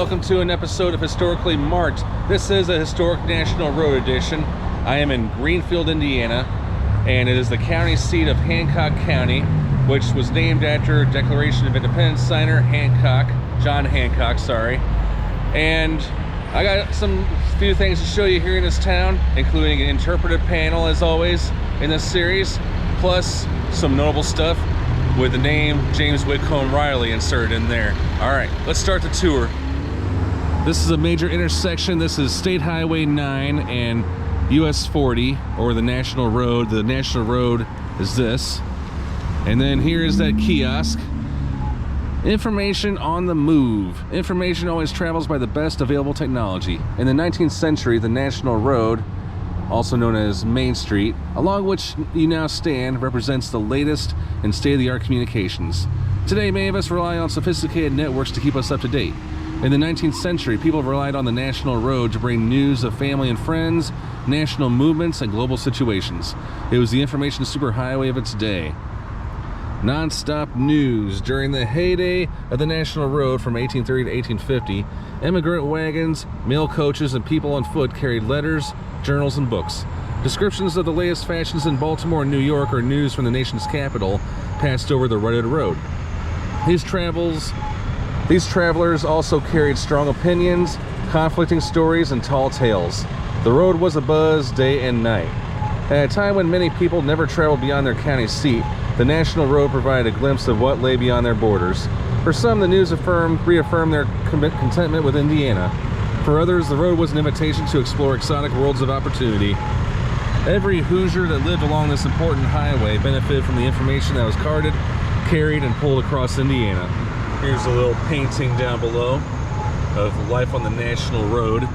welcome to an episode of Historically Marked. This is a Historic National Road edition. I am in Greenfield, Indiana, and it is the county seat of Hancock County, which was named after Declaration of Independence signer John Hancock, sorry. And I got some few things to show you here in this town, including an interpretive panel as always in this series, plus some notable stuff with the name James Whitcomb Riley inserted in there. All right, let's start the tour. This is a major intersection. This is State Highway 9 and US 40, or the National Road. The National Road is this. And then here is that kiosk. Information on the move. Information always travels by the best available technology. In the 19th century, the National Road, also known as Main Street, along which you now stand, represents the latest and state-of-the-art communications. Today, many of us rely on sophisticated networks to keep us up to date. In the 19th century, people relied on the National Road to bring news of family and friends, national movements, and global situations. It was the information superhighway of its day. Non-stop news. During the heyday of the National Road from 1830 to 1850, immigrant wagons, mail coaches, and people on foot carried letters, journals, and books. Descriptions of the latest fashions in Baltimore and New York, or news from the nation's capital, passed over the rutted road. These travelers also carried strong opinions, conflicting stories, and tall tales. The road was abuzz day and night. At a time when many people never traveled beyond their county seat, the National Road provided a glimpse of what lay beyond their borders. For some, the news reaffirmed their contentment with Indiana. For others, the road was an invitation to explore exotic worlds of opportunity. Every Hoosier that lived along this important highway benefited from the information that was carted, carried, and pulled across Indiana. Here's a little painting down below of life on the National Road.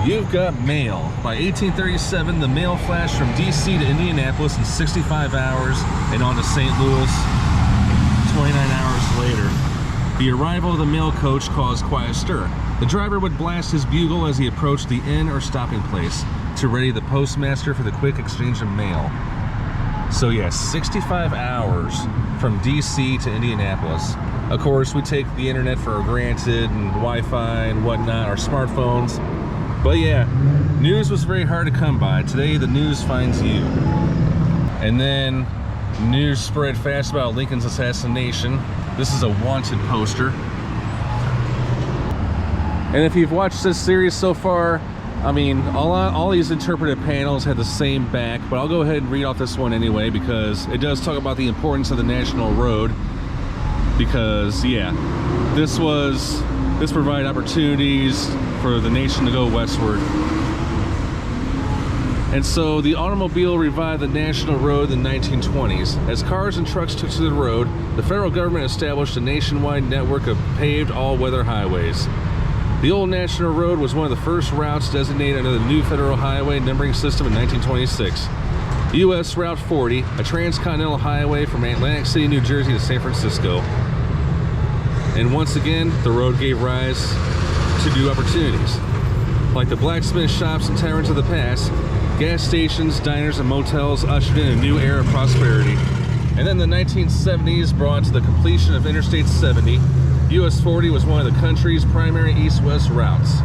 You've got mail. By 1837, the mail flashed from DC to Indianapolis in 65 hours and on to St. Louis 29 hours later. The arrival of the mail coach caused quite a stir. The driver would blast his bugle as he approached the inn or stopping place to ready the postmaster for the quick exchange of mail. So yeah, 65 hours from DC to Indianapolis. Of course, we take the internet for granted and Wi-Fi and whatnot, our smartphones. But yeah, news was very hard to come by. Today, the news finds you. And then news spread fast about Lincoln's assassination. This is a wanted poster. And if you've watched this series so far, I mean, all these interpretive panels had the same back, but I'll go ahead and read off this one anyway because it does talk about the importance of the National Road. Because, yeah, this provided opportunities for the nation to go westward. And so the automobile revived the National Road in the 1920s. As cars and trucks took to the road, the federal government established a nationwide network of paved all-weather highways. The old National Road was one of the first routes designated under the new federal highway numbering system in 1926. US Route 40, a transcontinental highway from Atlantic City, New Jersey to San Francisco. And once again, the road gave rise to new opportunities. Like the blacksmith shops and taverns of the past, gas stations, diners, and motels ushered in a new era of prosperity. And then the 1970s brought to the completion of Interstate 70. US 40 was one of the country's primary east-west routes.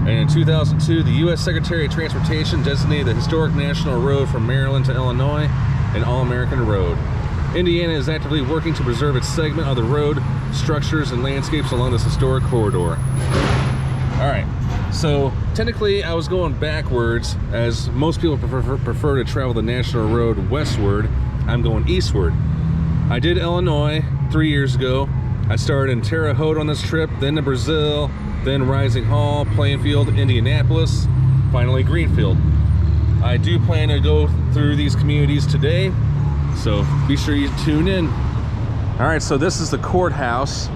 And in 2002, the U.S. Secretary of Transportation designated the historic National Road from Maryland to Illinois an All-American Road. Indiana is actively working to preserve its segment of the road, structures, and landscapes along this historic corridor. All right, so technically I was going backwards, as most people prefer to travel the National Road westward. I'm going eastward. I did Illinois 3 years ago. I started in Terre Haute on this trip, then to Brazil, then Rising Hall, Plainfield, Indianapolis, finally Greenfield. I do plan to go through these communities today, so be sure you tune in. All right, so this is the courthouse,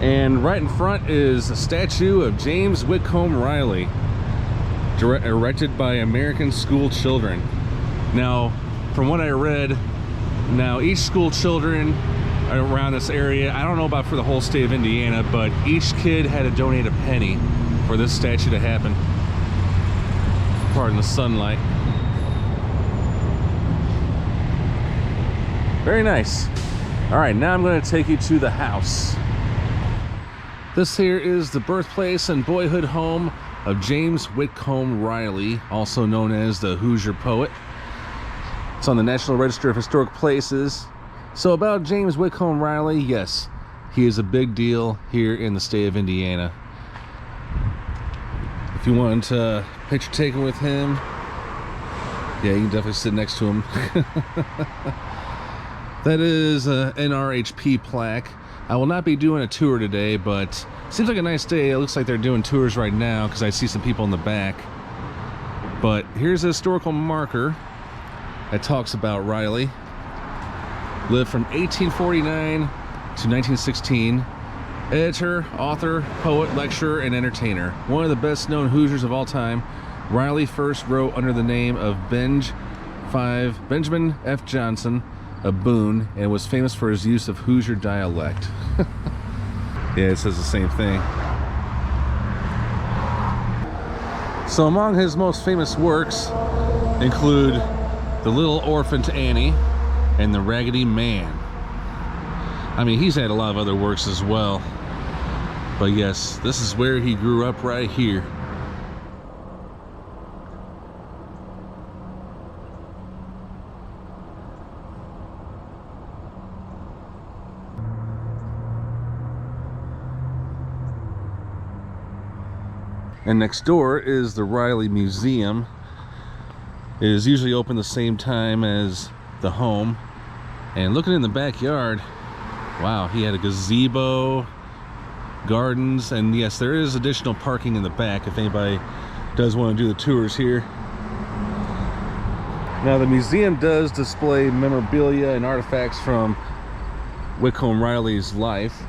and right in front is a statue of James Whitcomb Riley, erected by American school children. Now, from what I read, each school children around this area, I don't know about for the whole state of Indiana, but each kid had to donate a penny for this statue to happen. Pardon the sunlight. Very nice. All right, now I'm going to take you to the house. This here is the birthplace and boyhood home of James Whitcomb Riley, also known as the Hoosier poet. It's on the National Register of Historic Places. So about James Whitcomb Riley, yes, he is a big deal here in the state of Indiana. If you want a picture taken with him, yeah, you can definitely sit next to him. That is an NRHP plaque. I will not be doing a tour today, but seems like a nice day. It looks like they're doing tours right now because I see some people in the back. But here's a historical marker that talks about Riley. Lived from 1849 to 1916. Editor, author, poet, lecturer, and entertainer. One of the best known Hoosiers of all time. Riley first wrote under the name of Benjamin F. Johnson of Boone, and was famous for his use of Hoosier dialect. Yeah, it says the same thing. So among his most famous works include The Little Orphant Annie and The Raggedy Man. I mean, he's had a lot of other works as well. But yes, this is where he grew up, right here. And next door is the Riley Museum. It is usually open the same time as the home. And looking in the backyard, wow, he had a gazebo, gardens, and yes, there is additional parking in the back if anybody does want to do the tours here. Now the museum does display memorabilia and artifacts from Whitcomb Riley's life.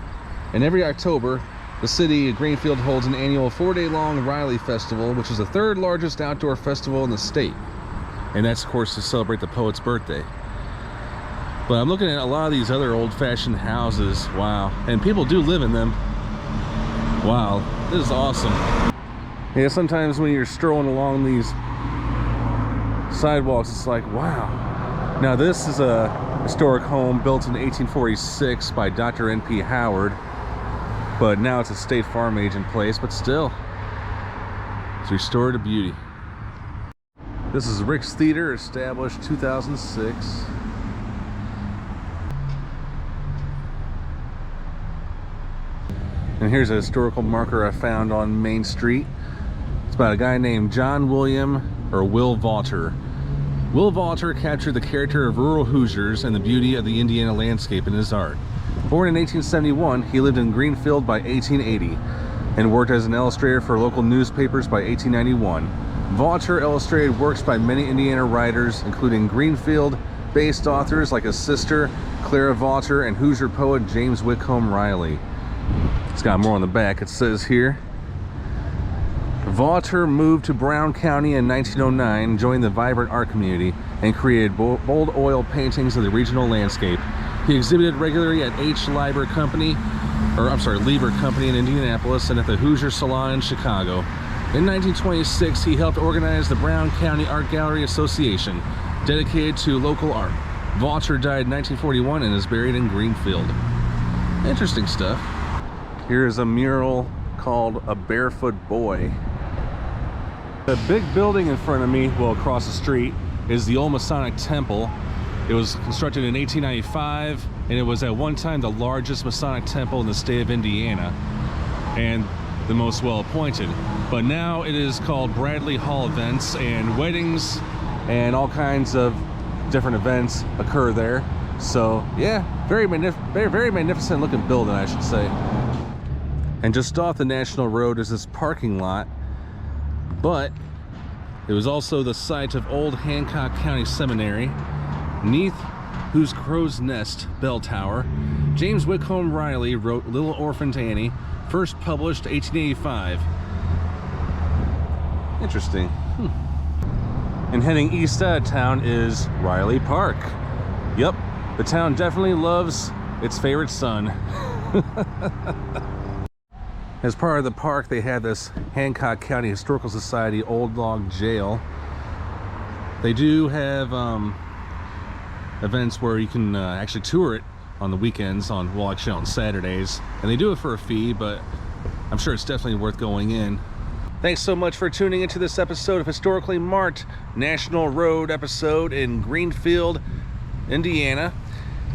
And every October, the city of Greenfield holds an annual 4-day-long Riley Festival, which is the third largest outdoor festival in the state. And that's, of course, to celebrate the poet's birthday. But I'm looking at a lot of these other old-fashioned houses. Wow. And people do live in them. Wow. This is awesome. Yeah, sometimes when you're strolling along these sidewalks, it's like, wow. Now, this is a historic home built in 1846 by Dr. N.P. Howard. But now it's a State Farm agent place, but still, it's restored to beauty. This is Rick's Theater, established 2006. And here's a historical marker I found on Main Street. It's about a guy named John William, or Will Vawter. Will Vawter captured the character of rural Hoosiers and the beauty of the Indiana landscape in his art. Born in 1871, he lived in Greenfield by 1880 and worked as an illustrator for local newspapers by 1891. Vawter illustrated works by many Indiana writers, including Greenfield-based authors like his sister, Clara Vawter, and Hoosier poet James Whitcomb Riley. It's got more on the back. It says here, Vawter moved to Brown County in 1909, joined the vibrant art community, and created bold oil paintings of the regional landscape. He exhibited regularly at Lieber Company in Indianapolis and at the Hoosier Salon in Chicago. In 1926, he helped organize the Brown County Art Gallery Association, dedicated to local art. Vawter died in 1941 and is buried in Greenfield. Interesting stuff. Here's a mural called A Barefoot Boy. The big building in front of me, well, across the street, is the Old Masonic Temple. It was constructed in 1895, and it was at one time the largest Masonic temple in the state of Indiana, and the most well-appointed. But now it is called Bradley Hall Events, and weddings and all kinds of different events occur there. So yeah, very magnificent looking building, I should say. And just off the National Road is this parking lot, but it was also the site of old Hancock County Seminary, neath whose crow's nest bell tower James Whitcomb Riley wrote Little Orphant Annie, first published 1885. Interesting. And heading east out of town is Riley Park. Yep, the town definitely loves its favorite son. As part of the park, they have this Hancock County Historical Society old log jail. They do have events where you can actually tour it on the weekends, well, actually on Saturdays, and they do it for a fee, but I'm sure it's definitely worth going in. Thanks so much for tuning into this episode of Historically Marked National Road episode in Greenfield, Indiana.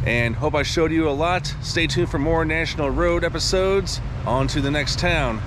And hope I showed you a lot. Stay tuned for more National Road episodes. On to the next town.